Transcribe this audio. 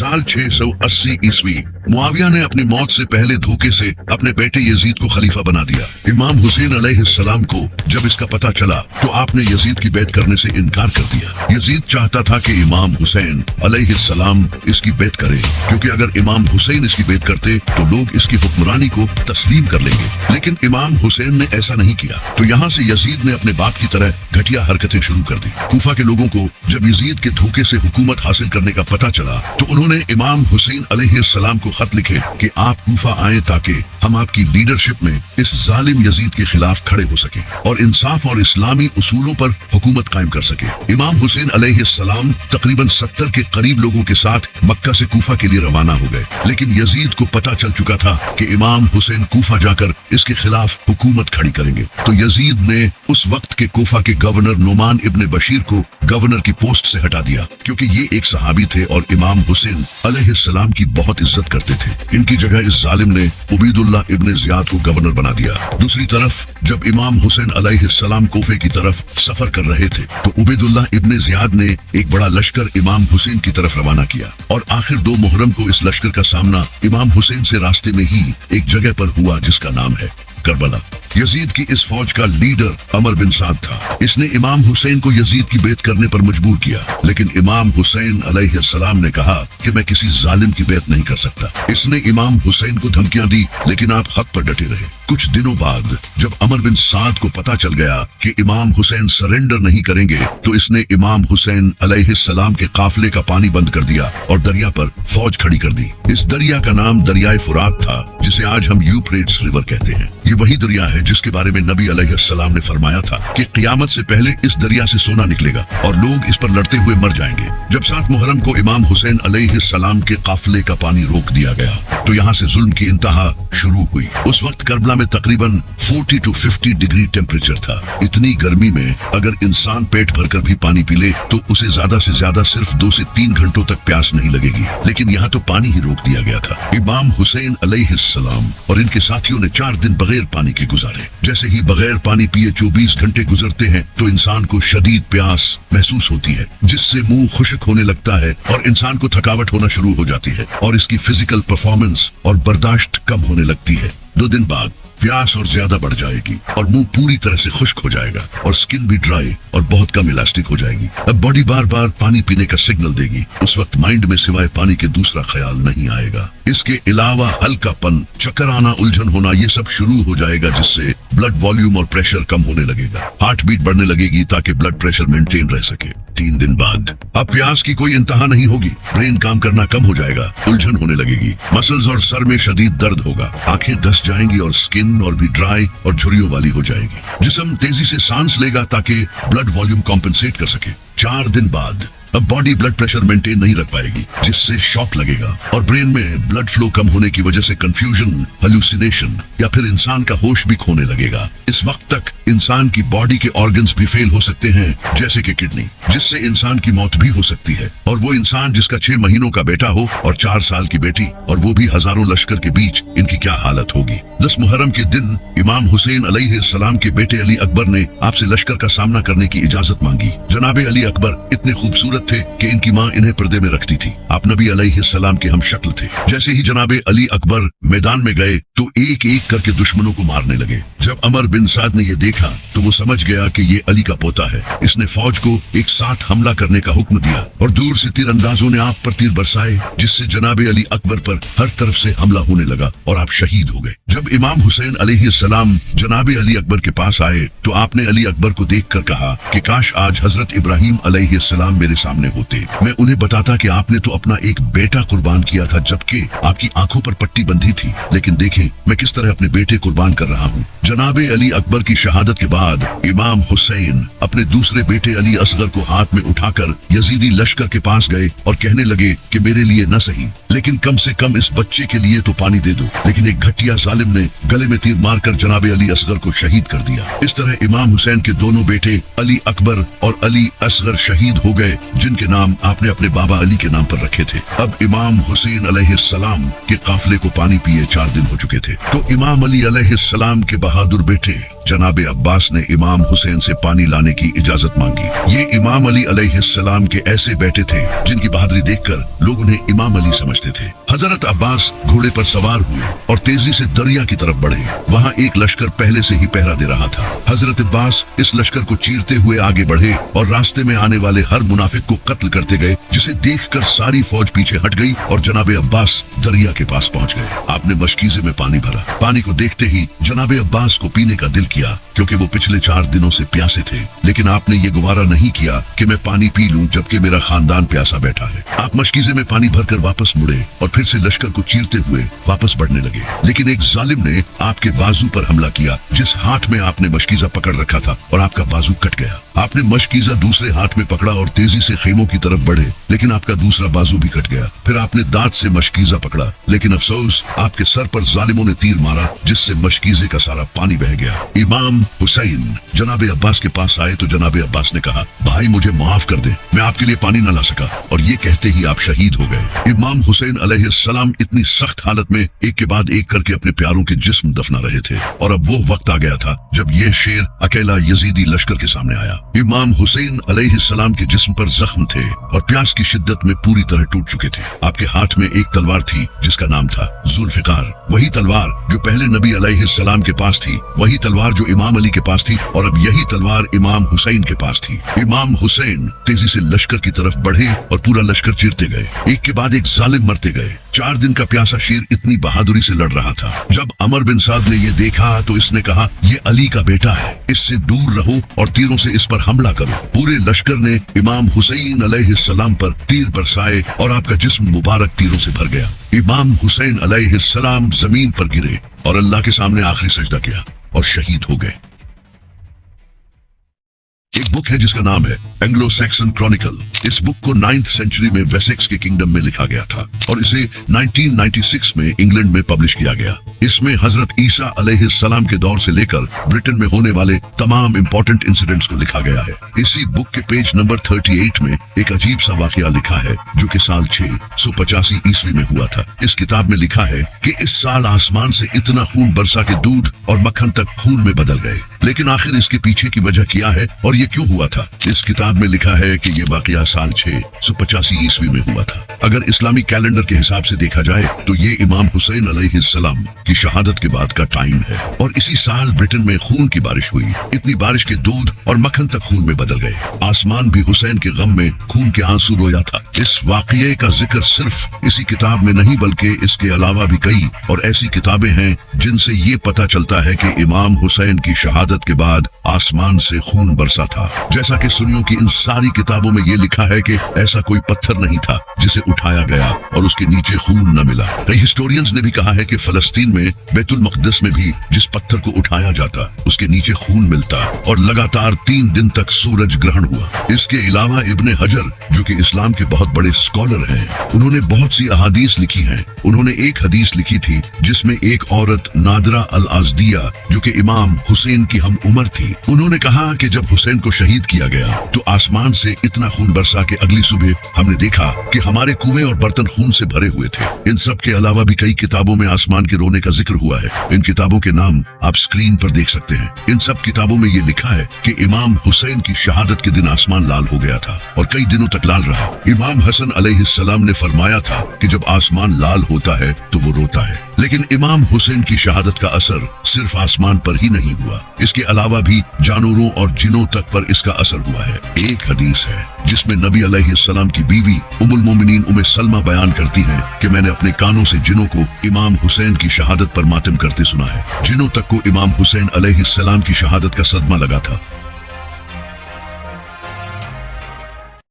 साल 680 ईस्वी मुआविया ने अपनी मौत से पहले धोखे से अपने बेटे यजीद को खलीफा बना दिया। इमाम हुसैन अलैहिस्सलाम को जब इसका पता चला तो आपने यजीद की बैत करने से इनकार कर दिया। यजीद चाहता था कि इमाम हुसैन अलैहिस्सलाम इसकी बैत करे, क्योंकि अगर इमाम हुसैन इसकी बैत करते तो लोग इसकी हुक्मरानी को तस्लीम कर लेंगे, लेकिन इमाम हुसैन ने ऐसा नहीं किया। तो यहाँ से यजीद ने अपने बाप की तरह घटिया हरकतें शुरू कर दी। कूफा के लोगों को जब यजीद के धोखे से हुकूमत हासिल करने का पता चला तो उन्होंने इमाम हुसैन अलैहिस्सलाम को खत लिखे कि आप कूफा आए ताकि हम आपकी लीडरशिप में इस जालिम यजीद के खिलाफ खड़े हो सके और इंसाफ और इस्लामी उसूलों पर हुकूमत कायम कर सके। इमाम हुसैन अलैहिस्सलाम तकरीबन 70 के करीब लोगों के साथ मक्का से कूफा के लिए रवाना हो गए, लेकिन यजीद को पता चल चुका था कि इमाम हुसैन कूफा जाकर इसके खिलाफ हुकूमत खड़ी करेंगे। तो यजीद ने उस वक्त के कूफा के गवर्नर नुमान इब्ने बशीर को गवर्नर की पोस्ट से हटा दिया, क्योंकि ये एक सहाबी थे और इमाम हुसैन अलैहिस्सलाम की बहुत इज्जत करते थे। इनकी जगह इस जालिम ने उबैदुल्लाह इब्ने ज़ियाद को गवर्नर बना दिया। दूसरी तरफ जब इमाम हुसैन अलैहिस्सलाम कोफे की तरफ सफर कर रहे थे तो उबैदुल्लाह इब्ने ज़ियाद ने एक बड़ा लश्कर इमाम हुसैन की तरफ रवाना किया और आखिर 2 मुहर्रम को इस लश्कर का सामना इमाम हुसैन से रास्ते में ही एक जगह पर हुआ जिसका नाम है करबला। यजीद की इस फौज का लीडर अमर बिन साद था। इसने इमाम हुसैन को यजीद की बैत करने पर मजबूर किया, लेकिन इमाम हुसैन अलैहिस्सलाम ने कहा कि मैं किसी जालिम की बैत नहीं कर सकता। इसने इमाम हुसैन को धमकियां दी, लेकिन आप हक पर डटे रहे। कुछ दिनों बाद जब अमर बिन साद को पता चल गया कि इमाम हुसैन सरेंडर नहीं करेंगे तो इसने इमाम हुसैन अलैहिस्सलाम के काफिले का पानी बंद कर दिया और दरिया पर फौज खड़ी कर दी। इस दरिया का नाम दरियाए फुरात था, जिसे आज हम यूफ्रेट्स रिवर कहते हैं। ये वही दरिया है जिसके बारे में नबी अलैहिस्सलाम ने फरमाया था कि क़यामत से पहले इस दरिया से सोना निकलेगा और लोग इस पर लड़ते हुए मर जाएंगे। जब 7 मुहर्रम को इमाम हुसैन अलैहिस्सलाम के काफिले का पानी रोक दिया गया तो यहाँ से जुल्म की इंतहा शुरू हुई। उस वक्त करबला में तकरीबन 40 to 50 डिग्री टेम्परेचर था। इतनी गर्मी में अगर इंसान पेट भरकर भी पानी पी ले तो उसे ज्यादा से ज्यादा सिर्फ 2 से 3 घंटों तक प्यास नहीं लगेगी, लेकिन यहाँ तो पानी ही रोक दिया गया था। इमाम हुसैन अलैहिस्सलाम और इनके साथियों ने 4 दिन बगैर पानी के गुजारे। जैसे ही बगैर पानी पिए 24 घंटे गुजरते हैं तो इंसान को शदीद प्यास महसूस होती है, जिससे मुंह खुश्क होने लगता है और इंसान को थकावट होना शुरू हो जाती है और इसकी फिजिकल परफॉर्मेंस और बर्दाश्त कम होने लगती है। 2 दिन बाद प्यास और ज्यादा बढ़ जाएगी और मुंह पूरी तरह से खुश्क हो जाएगा और स्किन भी ड्राई और बहुत कम इलास्टिक हो जाएगी। अब बॉडी बार बार पानी पीने का सिग्नल देगी। उस वक्त माइंड में सिवाय पानी के दूसरा ख्याल नहीं आएगा। इसके अलावा हल्कापन, चक्कर आना, उलझन होना, ये सब शुरू हो जाएगा, जिससे ब्लड वॉल्यूम और प्रेशर कम होने लगेगा। हार्ट बीट बढ़ने लगेगी ताकि ब्लड प्रेशर मेंटेन रह सके। 3 दिन बाद अब प्यास की कोई इंतहा नहीं होगी। ब्रेन काम करना कम हो जाएगा, उलझन होने लगेगी, मसल्स और सर में शदीद दर्द होगा, आंखें धंस जाएंगी और स्किन और भी ड्राई और झुर्रियों वाली हो जाएगी। जिस्म तेजी से सांस लेगा ताकि ब्लड वॉल्यूम कॉम्पेंसेट कर सके। 4 दिन बाद अब बॉडी ब्लड प्रेशर मेंटेन नहीं रख पाएगी, जिससे शॉक लगेगा और ब्रेन में ब्लड फ्लो कम होने की वजह से कंफ्यूजन, हेलुसिनेशन या फिर इंसान का होश भी खोने लगेगा। इस वक्त तक इंसान की बॉडी के ऑर्गन्स भी फेल हो सकते हैं, जैसे कि किडनी, जिससे इंसान की मौत भी हो सकती है। और वो इंसान जिसका 6 महीनों का बेटा हो और 4 साल की बेटी, और वो भी हजारों लश्कर के बीच, इनकी क्या हालत होगी। 10 मुहर्रम के दिन इमाम हुसैन अलैहिस्सलाम के बेटे अली अकबर ने आपसे लश्कर का सामना करने की इजाजत मांगी। जनाबे अली अकबर इतने खूबसूरत थे कि इनकी माँ इन्हें पर्दे में रखती थी। आप नबी अलैहिस्सलाम के हम शक्ल थे। जैसे ही जनाबे अली अकबर मैदान में गए तो एक एक करके दुश्मनों को मारने लगे। जब अमर बिन साद ने ये देखा तो वो समझ गया कि ये अली का पोता है। इसने फौज को एक साथ हमला करने का हुक्म दिया और दूर से तीरंदाजों ने आप पर तीर बरसाए, जिससे जनाबे अली अकबर पर हर तरफ से हमला होने लगा और आप शहीद हो गए। जब इमाम हुसैन अलैहिस्सलाम जनाबे अली अकबर के पास आए तो आपने अली अकबर को देखकर कहा कि काश आज हजरत इब्राहिम अलैहिस्सलाम मेरे सामने होते, मैं उन्हें बताता कि आपने तो अपना एक बेटा कुर्बान किया था जबकि आपकी आंखों पर पट्टी बंधी थी, लेकिन देखें मैं किस तरह अपने बेटे कुर्बान कर रहा हूँ। जनाबे अली अकबर की शहादत के बाद इमाम हुसैन अपने दूसरे बेटे अली असगर को हाथ में उठाकर यजीदी लश्कर के पास गए और कहने लगे कि मेरे लिए न सही लेकिन कम से कम इस बच्चे के लिए तो पानी दे दो। लेकिन एक घटिया जालिम ने गले में तीर मारकर जनाब अली असगर को शहीद कर दिया। इस तरह इमाम हुसैन के दोनों बेटे अली अकबर और अली असगर शहीद हो गए, जिनके नाम आपने अपने बाबा अली के नाम पर रखे थे। अब इमाम हुसैन अलैहिस्सलाम के काफिले को पानी पिए 4 दिन हो चुके थे, तो इमाम अली अलैहिस्सलाम के बहादुर बेटे जनाब अब्बास ने इमाम हुसैन से पानी लाने की इजाजत मांगी। ये इमाम अली अलैहिस्सलाम के ऐसे बेटे थे जिनकी बहादुरी देखकर लोग उन्हें इमाम अली समझते थे। हजरत अब्बास घोड़े पर सवार हुए और तेजी से दरिया की तरफ बढ़े। वहाँ एक लश्कर पहले से ही पहरा दे रहा था। हजरत अब्बास इस लश्कर को चीरते हुए आगे बढ़े और रास्ते में आने वाले हर मुनाफिक को कत्ल करते गए, जिसे देखकर सारी फौज पीछे हट गई और जनाब अब्बास दरिया के पास पहुंच गए। आपने मशकीजे में पानी भरा। पानी को देखते ही जनाब अब्बास को पीने का दिल किया, क्योंकि वो पिछले 4 दिनों से प्यासे थे। लेकिन आपने ये गुवारा नहीं किया कि मैं पानी पी लूं जबकि मेरा खानदान प्यासा बैठा है। आप मशकीजे में पानी भरकर वापस मुड़े और फिर से लश्कर को चीरते हुए वापस बढ़ने लगे। लेकिन एक जालिम ने आपके बाजू पर हमला किया, जिस हाथ में आपने मशकीजा पकड़ रखा था, और आपका बाजू कट गया। आपने मशकीजा दूसरे हाथ में पकड़ा और तेजी से खेमों की तरफ बढ़े, लेकिन आपका दूसरा बाजू भी कट गया। फिर आपने दांत से मशकीजा पकड़ा, लेकिन अफसोस आपके सर पर जालिमों ने तीर मारा, जिससे मशकीजे का सारा पानी बह गया। इमाम हुसैन जनाब अब्बास के पास आए तो जनाब अब्बास ने कहा, भाई मुझे माफ कर दे, मैं आपके लिए पानी न ला सका। और ये कहते ही आप शहीद हो गए। इमाम हुसैन अलैहिस्सलाम इतनी सख्त हालत में एक के बाद एक करके अपने प्यारों के जिस्म दफना रहे थे, और अब वो वक्त आ गया था जब ये शेर अकेला यजीदी लश्कर के सामने आया। इमाम हुसैन अलैहिस्सलाम के जिस्म पर जख्म थे और प्यास की शिद्दत में पूरी तरह टूट चुके थे। आपके हाथ में एक तलवार थी जिसका नाम था जुल्फिकार, वही तलवार जो पहले नबी अलैहिस्सलाम के पास थी, वही तलवार जो इमाम अली के पास थी, और अब यही तलवार इमाम हुसैन के पास थी। इमाम हुसैन तेजी से लश्कर की तरफ बढ़े और पूरा लश्कर चीरते गए। एक के बाद एक जालिम मरते गए। 4 दिन का प्यासा शेर इतनी बहादुरी से लड़ रहा था। जब अमर बिन साद ने ये देखा तो इसने कहा, ये अली का बेटा है, इससे दूर रहो और तीरों से इस पर हमला करो। पूरे लश्कर ने इमाम हुसैन अलैहिस्सलाम पर तीर बरसाए और आपका जिस्म मुबारक तीरों से भर गया। इमाम हुसैन अलैहिस्सलाम जमीन पर गिरे और अल्लाह के सामने आखिरी सजदा किया और शहीद हो गए। एक बुक है जिसका नाम है एंग्लो सैक्सन क्रॉनिकल। इस बुक को 9th सेंचुरी में वेसेक्स के किंगडम में लिखा गया था और इसे 1996 में इंग्लैंड में पब्लिश किया गया। इसमें हजरत ईसा अलैहिस्सलाम के दौर से लेकर ब्रिटेन में होने वाले तमाम इंपॉर्टेंट इंसिडेंट्स को लिखा गया है। इसी बुक के पेज नंबर 38 में एक अजीब सा वाकया लिखा है जो कि साल 685 ईस्वी में हुआ था। इस किताब में लिखा है कि इस साल आसमान से इतना खून बरसा के दूध और मक्खन तक खून में बदल गए। लेकिन आखिर इसके पीछे की वजह क्या है और ये क्यों हुआ था? इस किताब में लिखा है कि ये वाकया साल 685 ईस्वी में हुआ था। अगर इस्लामी कैलेंडर के हिसाब से देखा जाए तो ये इमाम हुसैन अलैहिस्सलाम की शहादत के बाद का टाइम है, और इसी साल ब्रिटेन में खून की बारिश हुई। इतनी बारिश के दूध और मक्खन तक खून में बदल गए। आसमान भी हुसैन के गम में खून के आंसू रोया था। इस वाकये का जिक्र सिर्फ इसी किताब में नहीं बल्कि इसके अलावा भी कई और ऐसी किताबें हैं जिनसे ये पता चलता है कि इमाम हुसैन की शहादत के बाद आसमान से खून बरसा था। जैसा कि सुन्नियों की इन सारी किताबों में ये लिखा है कि ऐसा कोई पत्थर नहीं था जिसे उठाया गया और उसके नीचे खून न मिला। कई हिस्टोरियंस ने भी कहा है कि फलस्तीन में बैतुल मक़दिस में भी जिस पत्थर को उठाया जाता उसके नीचे खून मिलता और लगातार 3 दिन तक सूरज ग्रहण हुआ। इसके अलावा इब्ने हजर जो कि इस्लाम के बहुत बड़े स्कॉलर हैं, उन्होंने बहुत सी अहादीस लिखी हैं। उन्होंने एक हदीस लिखी थी जिसमें एक औरत नादरा अल अज़दिया जो कि इमाम हुसैन की हम उम्र थी, उन्होंने कहा कि जब हुसैन को शहीद किया गया तो आसमान से इतना खून बरसा कि अगली सुबह हमने देखा कि हमारे कुएं और बर्तन खून से भरे हुए थे। इन सब के अलावा भी कई किताबों में आसमान के रोने का जिक्र हुआ है। इन किताबों के नाम आप स्क्रीन पर देख सकते हैं। इन सब किताबों में ये लिखा है कि इमाम हुसैन की शहादत के दिन आसमान लाल हो गया था और कई दिनों तक लाल रहा। इमाम हसन अलैहिस्सलाम ने फरमाया था कि जब आसमान लाल होता है तो वो रोता है। लेकिन इमाम हुसैन की शहादत का असर सिर्फ आसमान पर ही नहीं हुआ, इसके अलावा भी जानवरों और जिनों तक पर इसका असर हुआ है। एक हदीस है जिसमें नबी अलैहिस्सलाम की बीवी उम्मुल मोमिनीन उम्मे सलमा बयान करती हैं कि मैंने अपने कानों से जिनों को इमाम हुसैन की शहादत पर मातम करते सुना है। जिनों तक को इमाम हुसैन अलैहिस्सलाम की शहादत का सदमा लगा था